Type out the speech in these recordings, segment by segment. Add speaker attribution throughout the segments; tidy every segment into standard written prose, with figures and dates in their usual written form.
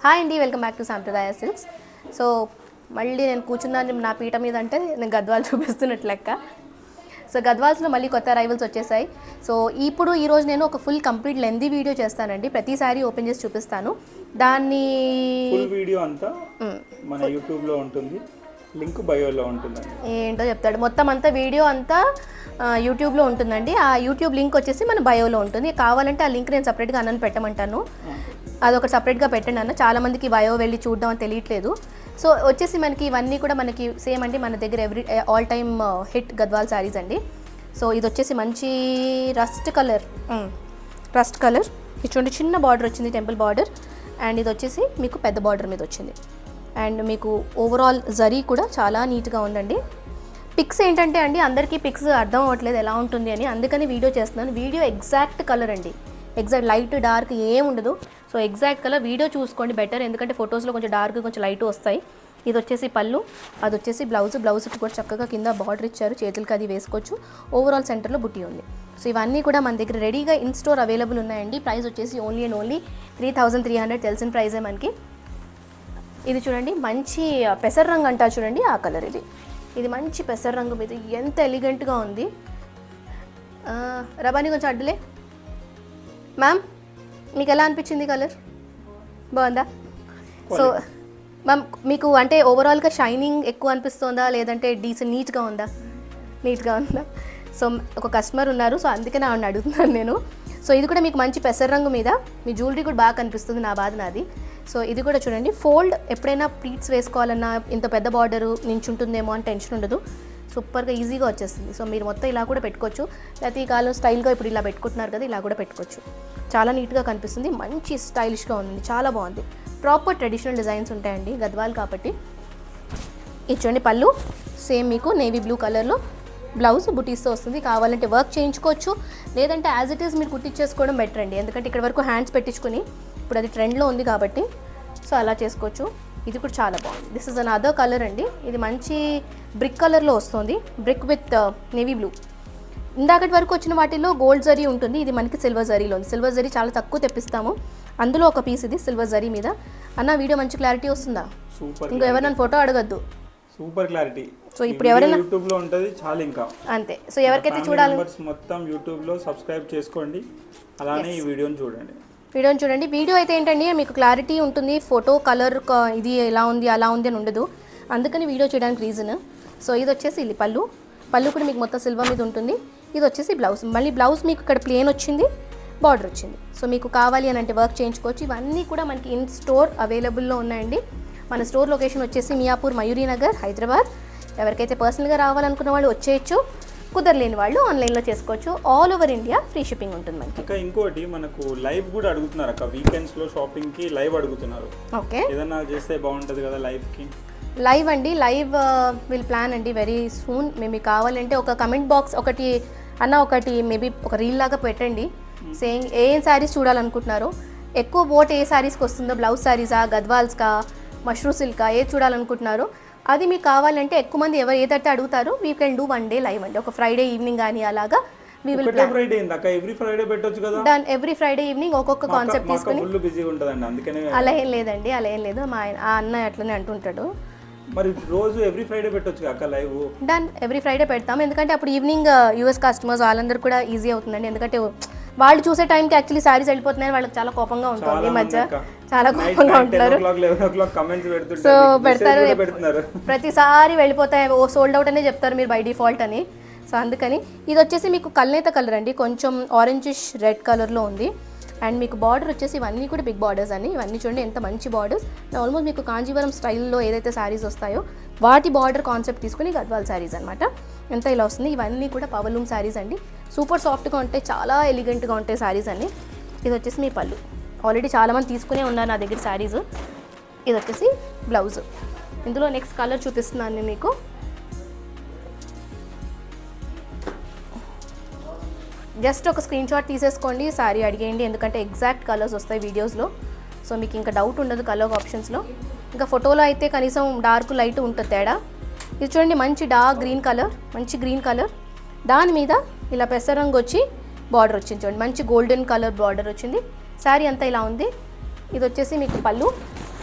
Speaker 1: Hi అండి, welcome back to సాంప్రదాయ silks. So మళ్ళీ నేను కూర్చున్నాను నా పీట మీద అంటే నేను గద్వాలు చూపిస్తున్నట్లు లెక్క. సో గద్వాల్స్లో మళ్ళీ కొత్త అరైవల్స్ వచ్చేసాయి. సో ఇప్పుడు ఈరోజు నేను ఒక ఫుల్ కంప్లీట్ లెందీ వీడియో చేస్తానండి. ప్రతిసారి ఓపెన్ చేసి చూపిస్తాను. దాన్ని
Speaker 2: ఫుల్ వీడియో అంతా మన యూట్యూబ్లో ఉంటుంది, లింక్ బయోలో ఉంటుందండి.
Speaker 1: ఏంటో చెప్తాడు, మొత్తం అంతా వీడియో అంతా యూట్యూబ్లో ఉంటుందండి. ఆ యూట్యూబ్ లింక్ వచ్చేసి మన బయోలో ఉంటుంది. కావాలంటే ఆ లింక్ నేను సపరేట్గా అన్నను పెట్టమంటాను, అదొకటి సపరేట్గా పెట్టండి అన్న. చాలామందికి బయో వెళ్ళి చూడడం అని తెలియట్లేదు. సో వచ్చేసి మనకి ఇవన్నీ కూడా మనకి సేమ్ అండి, మన దగ్గర all time hit Gadwal saris అండి. సో ఇది వచ్చేసి మంచి రస్ట్ కలర్ ఇది చూడండి, చిన్న బార్డర్ వచ్చింది, టెంపుల్ బార్డర్. అండ్ ఇది వచ్చేసి మీకు పెద్ద బార్డర్ మీద వచ్చింది. అండ్ మీకు ఓవరాల్ జరీ కూడా చాలా నీట్గా ఉందండి. పిక్స్ ఏంటంటే అండి, అందరికీ పిక్స్ అర్థం అవ్వట్లేదు ఎలా ఉంటుంది అని, అందుకని వీడియో చేస్తున్నాను. వీడియో ఎగ్జాక్ట్ కలర్ అండి, ఎగ్జాక్ట్ లైట్ డార్క్ ఏం ఉండదు. సో ఎగ్జాక్ట్ కలర్ వీడియో చూసుకోండి బెటర్, ఎందుకంటే ఫొటోస్లో కొంచెం డార్క్ కొంచెం లైట్ వస్తాయి. ఇది వచ్చేసి పళ్ళు, అది వచ్చేసి బ్లౌజ్కి కూడా చక్కగా కింద బార్డర్ ఇచ్చారు, చేతులకి అది వేసుకోవచ్చు. ఓవరాల్ సెంటర్లో బుట్టి ఉంది. సో ఇవన్నీ కూడా మన దగ్గర రెడీగా ఇన్ స్టోర్ అవైలబుల్ ఉన్నాయండి. ప్రైస్ వచ్చేసి ఓన్లీ అండ్ ఓన్లీ 3300, తెలిసిన ప్రైజే మనకి. ఇది చూడండి, మంచి పెసర్ రంగు అంటారు చూడండి, ఆ కలర్ ఇది మంచి పెసర్ రంగు మీద ఎంత ఎలిగెంట్గా ఉంది. రబాని కొంచెం అడ్డులే మ్యామ్, మీకు ఎలా అనిపించింది కలర్? బాగుందా? సో మ్యామ్ మీకు అంటే ఓవరాల్గా షైనింగ్ ఎక్కువ అనిపిస్తుందా, లేదంటే నీట్గా ఉందా? సో ఒక కస్టమర్ ఉన్నారు, సో అందుకే నా అడుగుతున్నాను నేను. సో ఇది కూడా మీకు మంచి పెసర్ రంగు మీద, మీ జ్యువెలరీ కూడా బాగా కనిపిస్తుంది, నా బాధ నాది. సో ఇది కూడా చూడండి, ఫోల్డ్ ఎప్పుడైనా ప్లీట్స్ వేసుకోవాలన్నా ఇంత పెద్ద బార్డరు నించుంటుందేమో అని టెన్షన్ ఉండదు, సూపర్గా ఈజీగా వచ్చేస్తుంది. సో మీరు మొత్తం ఇలా కూడా పెట్టుకోవచ్చు, లేకపోతే ఈ కాలం స్టైల్గా ఇప్పుడు ఇలా పెట్టుకుంటున్నారు కదా, ఇలా కూడా పెట్టుకోవచ్చు. చాలా నీట్గా కనిపిస్తుంది, మంచి స్టైలిష్గా ఉంది, చాలా బాగుంది. ప్రాపర్ ట్రెడిషనల్ డిజైన్స్ ఉంటాయండి గద్వాల్ కాబట్టి. ఇది చూడండి పళ్ళు, సేమ్ మీకు నేవీ బ్లూ కలర్లో, బ్లౌజ్ బుటీస్తో వస్తుంది. కావాలంటే వర్క్ చేయించుకోవచ్చు, లేదంటే యాజ్ ఇట్ ఈస్ మీరు కుట్టించేసుకోవడం బెటర్ అండి, ఎందుకంటే ఇక్కడ వరకు హ్యాండ్స్ పెట్టించుకుని ఇప్పుడు అది ట్రెండ్లో ఉంది కాబట్టి సో అలా చేసుకోవచ్చు. ఇది కూడా చాలా బాగుంది. This is an other colour అండి, ఇది మంచి బ్రిక్ కలర్లో వస్తుంది, బ్రిక్ విత్ నేవీ బ్లూ. ఇందాకటి వరకు వచ్చిన వాటిలో గోల్డ్ జరీ ఉంటుంది, ఇది మనకి సిల్వర్ జరీలో ఉంది. సిల్వర్ జరీ చాలా తక్కువ తెప్పిస్తాము, అందులో ఒక పీస్ ఇది సిల్వర్ జరీ మీద. అన్న వీడియో మంచి క్లారిటీ వస్తుందా? ఇంకో ఎవరైనా ఫోటో అడగద్దు,
Speaker 2: సూపర్ క్లారిటీ.
Speaker 1: సో ఇప్పుడు ఎవరైనా
Speaker 2: యూట్యూబ్ లో ఉంటది, చాలా ఇంకా
Speaker 1: అంతే. సో ఎవరికైతే చూడాలి
Speaker 2: మొత్తం యూట్యూబ్ లో సబ్స్క్రైబ్ చేసుకోండి, అలానే ఈ వీడియోని చూడండి.
Speaker 1: వీడియో అయితే ఏంటండి మీకు క్లారిటీ ఉంటుంది, ఫోటో కలర్ ఇది ఎలా ఉంది అలా ఉంది అని ఉండదు, అందుకని వీడియో చేయడానికి రీజన్. సో ఇది వచ్చేసి ఇది పళ్ళు కూడా మీకు మొత్తం సిల్వర్ మీద ఉంటుంది. ఇది వచ్చేసి బ్లౌజ్, మళ్ళీ బ్లౌజ్ మీకు ఇక్కడ ప్లేన్ వచ్చింది, బార్డర్ వచ్చింది. సో మీకు కావాలి అని అంటే వర్క్ చేయించుకోవచ్చు. ఇవన్నీ కూడా మనకి ఇన్ స్టోర్ అవైలబుల్లో ఉన్నాయండి. మన స్టోర్ లొకేషన్ వచ్చేసి మియాపూర్, మయూరీ నగర్, హైదరాబాద్. ఎవరికైతే పర్సనల్గా రావాలనుకున్న వాళ్ళు వచ్చేయచ్చు, కుదరలేని వాళ్ళు ఆన్లైన్లో చేసుకోవచ్చు. All over India free shipping ఉంటుంది మనకి.
Speaker 2: ఇంకా ఇంకోటి మనకు లైవ్ కూడా అడుగుతున్నారు అక్క, వీకెండ్స్లో షాపింగ్కి లైవ్ అడుగుతున్నారు.
Speaker 1: ఓకే,
Speaker 2: ఏదన్నా చేస్తే బాగుంటుంది కదా లైవ్కి.
Speaker 1: లైవ్ అండి, లైవ్ విల్ ప్లాన్ అండి వెరీ సూన్. మేము కావాలంటే ఒక కమెంట్ బాక్స్ ఒకటి మేబీ ఒక రీల్ లాగా పెట్టండి, సేయింగ్ ఏం శారీస్ చూడాలనుకుంటున్నారో, ఎక్కువ ఓట్ ఏ శారీస్కి వస్తుందో, బ్లౌజ్ శారీసా, గద్వాల్స్కా, మష్రూ సిల్కా, ఏది చూడాలనుకుంటున్నారో అది మీకు కావాలంటే ఎక్కువ మంది ఎవరు ఏదైతే అడుగుతారో we can do one day live అండి, ఒక ఫ్రైడే ఈవినింగ్ కానీ అలాగా we will plan. Every Friday evening ఒక్కొక్క కాన్సెప్ట్ తీసుకుని. అలా ఏం లేదండి, అలా ఏం లేదు, మా అన్న అట్లనే అంటుంటాడు.
Speaker 2: మరి రోజు ఎవ్రీ ఫ్రైడే పెట్టొచ్చు అక్క లైవ్.
Speaker 1: డన్, ఎవ్రీ ఫ్రైడే పెడతాం, ఎందుకంటే అప్పుడు ఈవినింగ్ యూఎస్ కస్టమర్స్ వాళ్ళందరూ కూడా ఈజీ అవుతుందండి, ఎందుకంటే వాళ్ళు చూసే టైంకి యాక్చువల్లీ శారీస్ వెళ్ళిపోతున్నాయని వాళ్ళకి చాలా కోపంగా ఉంటుంది, ఈ మధ్య చాలా కోపంగా ఉంటున్నారు. సో పెడతారు, ప్రతిసారి వెళ్ళిపోతాయి, సోల్డ్ అవుట్ అనే చెప్తారు మీరు బై డిఫాల్ట్ అని. సో అందుకని ఇది వచ్చేసి మీకు కల్నేత కలర్ అండి, కొంచెం ఆరెంజిష్ రెడ్ కలర్లో ఉంది. అండ్ మీకు బార్డర్ వచ్చేసి ఇవన్నీ కూడా బిగ్ బార్డర్స్ అండి, ఇవన్నీ చూడండి ఎంత మంచి బార్డర్స్. ఆల్మోస్ట్ మీకు కాంజీవరం స్టైల్లో ఏదైతే శారీస్ వస్తాయో వాటి బార్డర్ కాన్సెప్ట్ తీసుకుని గద్వాల్ శారీస్ అనమాట. ఎంత ఇలా వస్తుంది. ఇవన్నీ కూడా పవర్లూమ్ శారీస్ అండి, సూపర్ సాఫ్ట్గా ఉంటాయి, చాలా ఎలిగెంట్గా ఉంటాయి శారీస్ అన్ని. ఇది వచ్చేసి మీ పళ్ళు, ఆల్రెడీ చాలామంది తీసుకునే ఉన్నారు నా దగ్గర శారీస్. ఇది వచ్చేసి బ్లౌజ్. ఇందులో నెక్స్ట్ కలర్ చూపిస్తున్నాను నేను మీకు. జస్ట్ ఒక స్క్రీన్ షాట్ తీసేసుకోండి, శారీ అడిగేయండి, ఎందుకంటే ఎగ్జాక్ట్ కలర్స్ వస్తాయి వీడియోస్లో. సో మీకు ఇంకా డౌట్ ఉండదు కలర్ ఆప్షన్స్లో. ఇంకా ఫోటోలో అయితే కనీసం డార్క్ లైట్ ఉంటుంది తేడా. ఇది చూడండి, మంచి డార్క్ గ్రీన్ కలర్, మంచి గ్రీన్ కలర్, దాని మీద ఇలా పెసర రంగు వచ్చి బార్డర్ వచ్చింది చూడండి, మంచి గోల్డెన్ కలర్ బార్డర్ వచ్చింది. శారీ అంతా ఇలా ఉంది. ఇది వచ్చేసి మీకు పళ్ళు,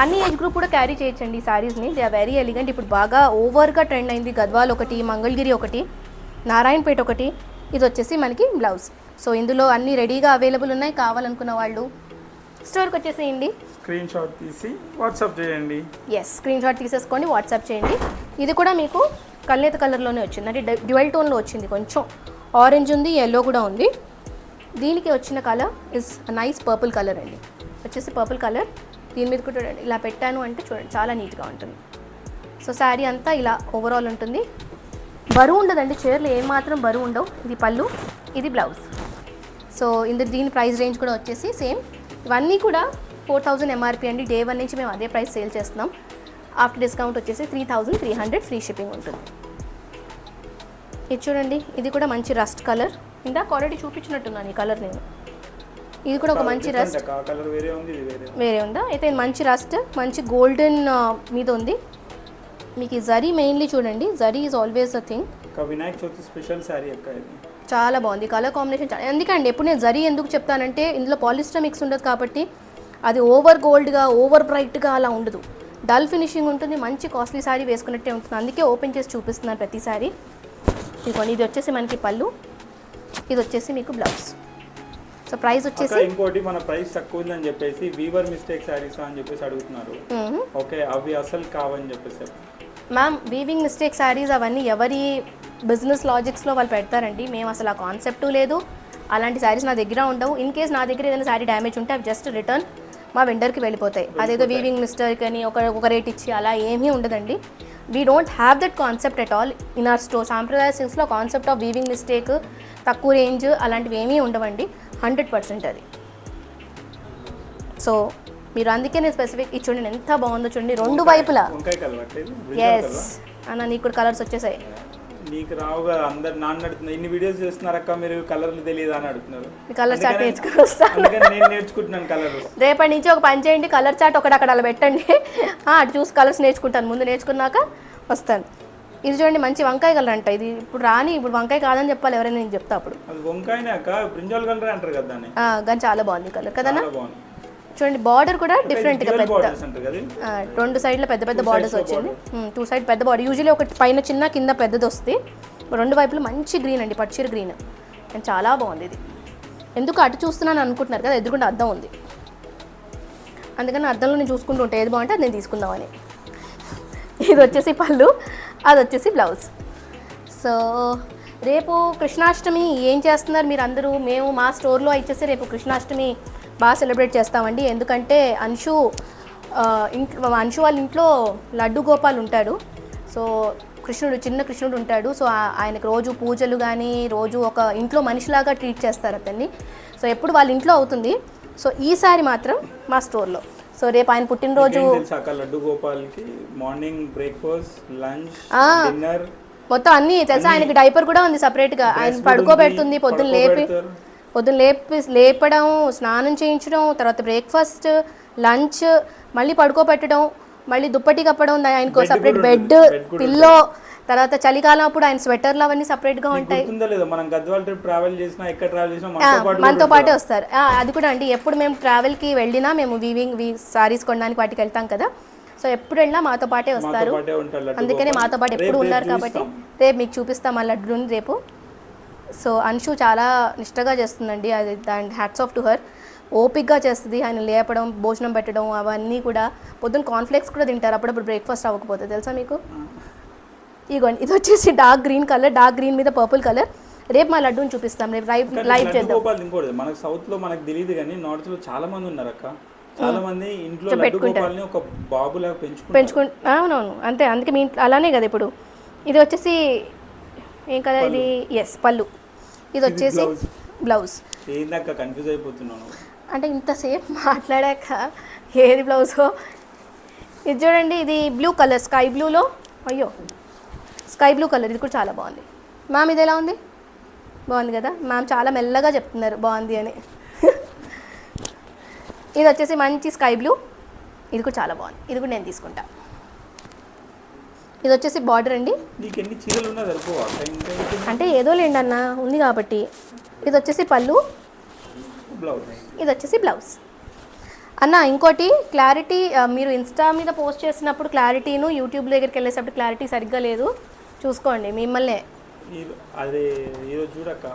Speaker 1: అన్ని ఏజ్ గ్రూప్ కూడా క్యారీ చేయొచ్చండి ఈ శారీస్ని. They are very elegant. ఇప్పుడు బాగా ఓవర్గా ట్రెండ్ అయింది. గద్వాల్ ఒకటి, మంగళగిరి ఒకటి, నారాయణపేట ఒకటి. ఇది వచ్చేసి మనకి బ్లౌజ్. సో ఇందులో అన్నీ రెడీగా అవైలబుల్ ఉన్నాయి. కావాలనుకున్న వాళ్ళు స్టోర్కి వచ్చేసేయండి,
Speaker 2: స్క్రీన్ షాట్ తీసి వాట్సాప్ చేయండి.
Speaker 1: ఎస్, స్క్రీన్ షాట్ తీసేసుకోండి, వాట్సాప్ చేయండి. ఇది కూడా మీకు కల్నేత కలర్లోనే వచ్చింది, అంటే డ్యువల్ టోన్లో వచ్చింది. కొంచెం ఆరెంజ్ ఉంది, ఎల్లో కూడా ఉంది. దీనికి వచ్చిన colour is nice purple colour అండి. వచ్చేసి పర్పుల్ కలర్. దీని మీద కూడా ఇలా పెట్టాను అంటే చూడండి చాలా నీట్గా ఉంటుంది. సో శారీ అంతా ఇలా ఓవరాల్ ఉంటుంది. బరువు ఉండదండి, చీరలు ఏమాత్రం బరువు ఉండవు. ఇది పళ్ళు, ఇది బ్లౌజ్. సో దీని ప్రైస్ రేంజ్ కూడా వచ్చేసి సేమ్. ఇవన్నీ కూడా 4000 ఎంఆర్పి అండి. డే 1 నుంచి మేము అదే ప్రైస్ సేల్ చేస్తున్నాం. ఆఫ్టర్ డిస్కౌంట్ వచ్చేసి 3300 ఫ్రీ షిప్పింగ్ ఉంటుంది. ఇది చూడండి, ఇది కూడా మంచి రస్ట్ కలర్. ఇందాక ఆల్రెడీ చూపించినట్టున్నాను ఈ కలర్ నేను. ఇది కూడా ఒక మంచి రస్ట్.
Speaker 2: కలర్ వేరే ఉంది, ఇది
Speaker 1: వేరే ఉందా? అయితే ఇది మంచి రస్ట్, మంచి గోల్డెన్ మీద ఉంది. మీకు ఈ జరీ మెయిన్లీ చూడండి, zari is always a thing.
Speaker 2: Vinayaka Chavithi special sari అక్క ఇది.
Speaker 1: చాలా బాగుంది కలర్ కాంబినేషన్. ఎందుకండి ఎప్పుడు నేను జరీ ఎందుకు చెప్తానంటే ఇందులో పాలిస్టర్ మిక్స్ ఉండదు కాబట్టి అది ఓవర్ గోల్డ్గా ఓవర్ బ్రైట్గా అలా ఉండదు. డల్ ఫినిషింగ్ ఉంటుంది, మంచి కాస్ట్లీ శారీ వేసుకున్నట్టే ఉంటుంది. అందుకే ఓపెన్ చేసి చూపిస్తున్నాను ప్రతి శారీ. ఇదిగోండి, ఇది వచ్చేసి మనకి పళ్ళు, ఇది వచ్చేసి మీకు బ్లౌజ్. సో ప్రైస్ వచ్చేసి
Speaker 2: ఇంకోటి మన ప్రైస్ తక్కువ ఉందని చెప్పేసి వీవర్ మిస్టేక్ శారీస్ అని చెప్పేసి అడుగుతున్నారు. ఓకే, అవి అసలు కావని చెప్పేసి.
Speaker 1: మ్యామ్, వీవింగ్ మిస్టేక్ శారీస్ అవన్నీ ఎవరి బిజినెస్ లాజిక్స్లో వాళ్ళు పెడతారండి. మేము అసలు ఆ కాన్సెప్టు లేదు, అలాంటి శారీస్ నా దగ్గర ఉండవు. ఇన్ కేస్ నా దగ్గర ఏదైనా శారీ డ్యామేజ్ ఉంటే అవి జస్ట్ రిటర్న్ మా వెండర్కి వెళ్ళిపోతాయి. అదేదో వీవింగ్ మిస్టేక్ అని ఒక రేట్ ఇచ్చి అలా ఏమీ ఉండదండి. We don't have that concept at all in our store. సాంప్రదాయ సిల్క్స్లో కాన్సెప్ట్ ఆఫ్ వీవింగ్ మిస్టేక్, తక్కువ రేంజ్ అలాంటివి ఏమీ ఉండవండి. 100% అది. సో మీరు అందుకే నేను స్పెసిఫిక్ ఇది చూడండి ఎంత బాగుందో చూడండి రెండు వైపులా. ఎస్ అన్న, నీకు కూడా కలర్స్ వచ్చేసాయి.
Speaker 2: నీకు రావు కదా, అందరు నాన్న అడుగుతున్నారు, ఇన్ని వీడియోస్ చేస్తున్నారక్క మీరు కలర్లు తెలియదు అని అడుగుతున్నారు.
Speaker 1: కలర్ చార్ట్ నేర్చుకొస్తాను,
Speaker 2: నేను నేర్చుకుంటున్నాను కలర్.
Speaker 1: రేపటి నుంచి ఒక పని చేయండి, కలర్ చార్ట్ ఒకటి అక్కడ అలా పెట్టండి. అటు చూసి కలర్స్ నేర్చుకుంటాను. ముందు నేర్చుకున్నాక వస్తాను. ఇది చూడండి మంచి వంకాయ కలర్ అంట. ఇది ఇప్పుడు రాని, ఇప్పుడు వంకాయ కాదని చెప్పాలి ఎవరైనా, నేను చెప్తా అప్పుడు.
Speaker 2: వంకాయనే అక్క, బ్రింజాల్ కలర్ అంటారు కదా దాన్ని.
Speaker 1: కానీ చాలా బాగుంది కలర్ కదన్నా. చూడండి బార్డర్ కూడా డిఫరెంట్గా పెద్ద, 2 సైడ్ల పెద్ద పెద్ద బార్డర్స్ వచ్చింది. 2 సైడ్ పెద్ద బార్డర్. యూజువల్లీ ఒకటి పైన చిన్న కింద పెద్దది వస్తుంది. 2 వైపులు మంచి గ్రీన్ అండి, పచ్చిర గ్రీన్. అండ్ చాలా బాగుంది ఇది. ఎందుకు అటు చూస్తున్నాను అనుకుంటున్నారు కదా, ఎదురుకుండా అద్దం ఉంది, అందుకని అద్దంలో నేను చూసుకుంటూ ఉంటే ఏది బాగుంటే అది నేను తీసుకుందామని. ఇది వచ్చేసి పళ్ళు, అది వచ్చేసి బ్లౌజ్. సో రేపు కృష్ణాష్టమి ఏం చేస్తున్నారు మీరు అందరూ? మేము మా స్టోర్లో వచ్చేసి రేపు కృష్ణాష్టమి బాగా సెలబ్రేట్ చేస్తామండి. ఎందుకంటే అంశు వాళ్ళ ఇంట్లో లడ్డు గోపాల్ ఉంటాడు. సో కృష్ణుడు, చిన్న కృష్ణుడు ఉంటాడు. సో ఆయనకు రోజు పూజలు కానీ రోజు ఒక ఇంట్లో మనిషిలాగా ట్రీట్ చేస్తారు అతన్ని. సో ఎప్పుడు వాళ్ళ ఇంట్లో అవుతుంది. సో ఈసారి మాత్రం మా స్టోర్లో. సో రేపు ఆయన పుట్టినరోజు.
Speaker 2: లడ్డు గోపాల్కి మార్నింగ్ బ్రేక్ఫాస్ట్, లంచ్, డిన్నర్
Speaker 1: మొత్తం అన్నీ తెలుసా. ఆయనకి డైపర్ కూడా ఉంది సపరేట్గా. ఆయన పడుకోబెడుతుంది, పొద్దున్న లేపడం, స్నానం చేయించడం, తర్వాత బ్రేక్ఫాస్ట్, లంచ్, మళ్ళీ పడుకోబెట్టడం, మళ్ళీ దుప్పటి కప్పడం, ఆయనకు సపరేట్ బెడ్, పిల్లో, తర్వాత చలికాలం అప్పుడు ఆయన స్వెటర్లు అవన్నీ సపరేట్గా ఉంటాయి. మనతో పాటే వస్తారు. అది కూడా అండి, ఎప్పుడు మేము ట్రావెల్కి వెళ్ళినా మేము వీవింగ్ సారీస్ కొనడానికి వాటికి వెళ్తాం కదా. సో ఎప్పుడు వెళ్ళినా మాతో పాటే వస్తారు. అందుకనే మాతో పాటు ఎప్పుడు ఉన్నారు కాబట్టి రేపు మీకు చూపిస్తాం ఆ లడ్డూని రేపు. సో అంశు చాలా నిష్టగా చేస్తుందండి, అది దాని హ్యాట్స్ ఆఫ్ టు హర్. ఓపిక్గా చేస్తుంది. ఆయన లేపడం, భోజనం పెట్టడం అవన్నీ కూడా. పొద్దున్న కాన్ఫ్లెక్స్ కూడా తింటారు అప్పుడప్పుడు, బ్రేక్ఫాస్ట్ అవ్వకపోతే. తెలుసా మీకు? ఇగోండి, ఇది వచ్చేసి dark green colour, dark green మీద పర్పుల్ కలర్. రేపు మా లడ్డూని చూపిస్తాం, రేపు లైవ్ చేద్దాం.
Speaker 2: మనకు సౌత్ లో మనకు తెలియదు కానీ నార్త్ లో చాలా మంది ఉన్నారు అక్క. చాలా మంది ఇంట్లో లడ్డు గోపాల్ని ఒక బాబులాగా పెంచుకుంటారు.
Speaker 1: అవునవును, అంతే. అందుకే మీ ఇంట్లో అలానే కదా. ఇప్పుడు ఇది వచ్చేసి ఏం కదా ఇది? ఎస్, పళ్ళు. ఇది వచ్చేసి బ్లౌజ్.
Speaker 2: ఏందక్క కన్ఫ్యూజ్ అయిపోతున్నాను
Speaker 1: అంటే ఇంతసేపు మాట్లాడాక ఏది బ్లౌజో. ఇది చూడండి, ఇది బ్లూ కలర్, స్కై బ్లూలో, అయ్యో స్కై బ్లూ కలర్. ఇది కూడా చాలా బాగుంది. మ్యామ్ ఇది ఎలా ఉంది? బాగుంది కదా. మ్యామ్ చాలా మెల్లగా చెప్తున్నారు బాగుంది అని. ఇది వచ్చేసి మంచి స్కై బ్లూ. ఇది కూడా చాలా బాగుంది. ఇది కూడా నేను తీసుకుంటా. ఇది వచ్చేసి బార్డర్ అండి. అంటే ఏదో లేండి అన్న, ఉంది కాబట్టి. ఇది వచ్చేసి పళ్ళు, ఇది వచ్చేసి బ్లౌజ్. అన్న ఇంకోటి క్లారిటీ, మీరు ఇన్స్టా మీద పోస్ట్ చేసినప్పుడు క్లారిటీను యూట్యూబ్ దగ్గరికి వెళ్ళేటప్పుడు క్లారిటీ సరిగ్గా లేదు, చూసుకోండి మిమ్మల్నే.
Speaker 2: అదే ఈరోజు చూడక్క,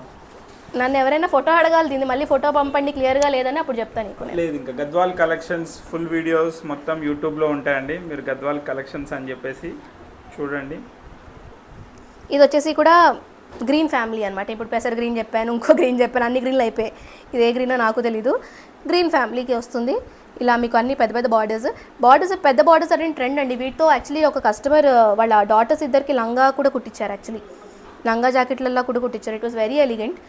Speaker 1: నన్ను ఎవరైనా ఫోటో అడగాలి, దీన్ని మళ్ళీ ఫోటో పంపండి క్లియర్గా లేదని అప్పుడు చెప్తాను నీకు.
Speaker 2: లేదు, ఇంకా గద్వాల్ కలెక్షన్స్ ఫుల్ వీడియోస్ మొత్తం యూట్యూబ్లో ఉంటాయండి, మీరు గద్వాల్ కలెక్షన్స్ అని చెప్పేసి చూడండి.
Speaker 1: ఇది వచ్చేసి కూడా గ్రీన్ ఫ్యామిలీ అనమాట. ఇప్పుడు పెసర్ గ్రీన్ చెప్పాను, ఇంకో గ్రీన్ చెప్పాను, అన్ని గ్రీన్లు అయిపోయాయి. ఇది ఏ గ్రీనో నాకు తెలీదు. గ్రీన్ ఫ్యామిలీకి వస్తుంది. ఇలా మీకు అన్ని పెద్ద పెద్ద బార్డర్స్ పెద్ద బార్డర్స్ అంటే ట్రెండ్ అండి. వీటితో యాక్చువల్లీ ఒక కస్టమర్ వాళ్ళ డాటర్స్ ఇద్దరికి లంగా కూడా కుట్టించారు. యాక్చువల్లీ లంగా జాకెట్లలో కూడా కుట్టించారు. It was very elegant.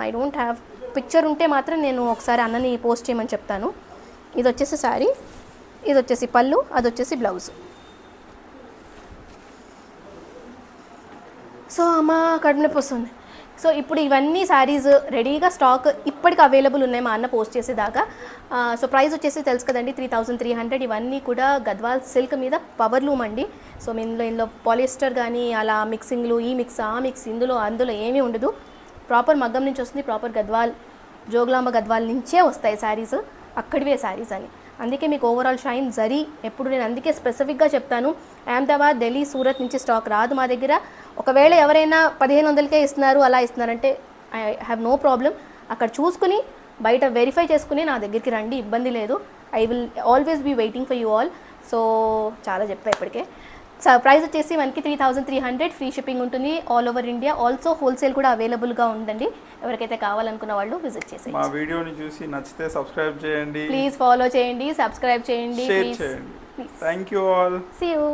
Speaker 1: I don't have picture, ఉంటే మాత్రం నేను ఒకసారి అన్నని పోస్ట్ చేయమని చెప్తాను. ఇది వచ్చేసి శారీ, ఇది వచ్చేసి పళ్ళు, అది వచ్చేసి బ్లౌజ్. సో అమ్మ కడుపు నొప్పి వస్తుంది. సో ఇప్పుడు ఇవన్నీ శారీస్ రెడీగా స్టాక్ ఇప్పటికి అవైలబుల్ ఉన్నాయి మా అన్న పోస్ట్ చేసేదాకా. సో ప్రైస్ వచ్చేసి తెలుసు కదండి, 3300. ఇవన్నీ కూడా గద్వాల్ సిల్క్ మీద పవర్ లూమ్ అండి. సో ఇందులో పాలిస్టర్ కానీ అలా మిక్సింగ్లు, ఈ మిక్స్ ఆ మిక్స్, అందులో ఏమీ ఉండదు. ప్రాపర్ మగ్గం నుంచి వస్తుంది, ప్రాపర్ గద్వాల్ జోగులాంబ గద్వాల్ నుంచే వస్తాయి శారీస్, అక్కడివే శారీస్ అని. అందుకే మీకు ఓవరాల్ షైన్ జరీ ఎప్పుడు నేను అందుకే స్పెసిఫిక్గా చెప్తాను. అహ్మదాబాద్, ఢిల్లీ, సూరత్ నుంచి స్టాక్ రాదు మా దగ్గర. ఒకవేళ ఎవరైనా 1500కే ఇస్తున్నారు అలా ఇస్తున్నారంటే ఐ హ్యావ్ నో ప్రాబ్లం. అక్కడ చూసుకుని బయట వెరిఫై చేసుకుని నా దగ్గరికి రండి, ఇబ్బంది లేదు. I will always be waiting for you all. So చాలా చెప్పా ఇప్పటికే. సో ప్రైస్ వచ్చేసి మనకి 3300, ఫ్రీ షిప్పింగ్ ఉంటుంది all over India. Also wholesale కూడా అవైలబుల్గా ఉందండి. ఎవరికైతే కావాలనుకున్న వాళ్ళు విజిట్ చేసేయండి.
Speaker 2: మా వీడియోని చూసి నచ్చితే సబ్స్క్రైబ్ చేయండి,
Speaker 1: ప్లీజ్ ఫాలో చేయండి, సబ్స్క్రైబ్ చేయండి,
Speaker 2: షేర్ చేయండి. Thank you all.
Speaker 1: See you.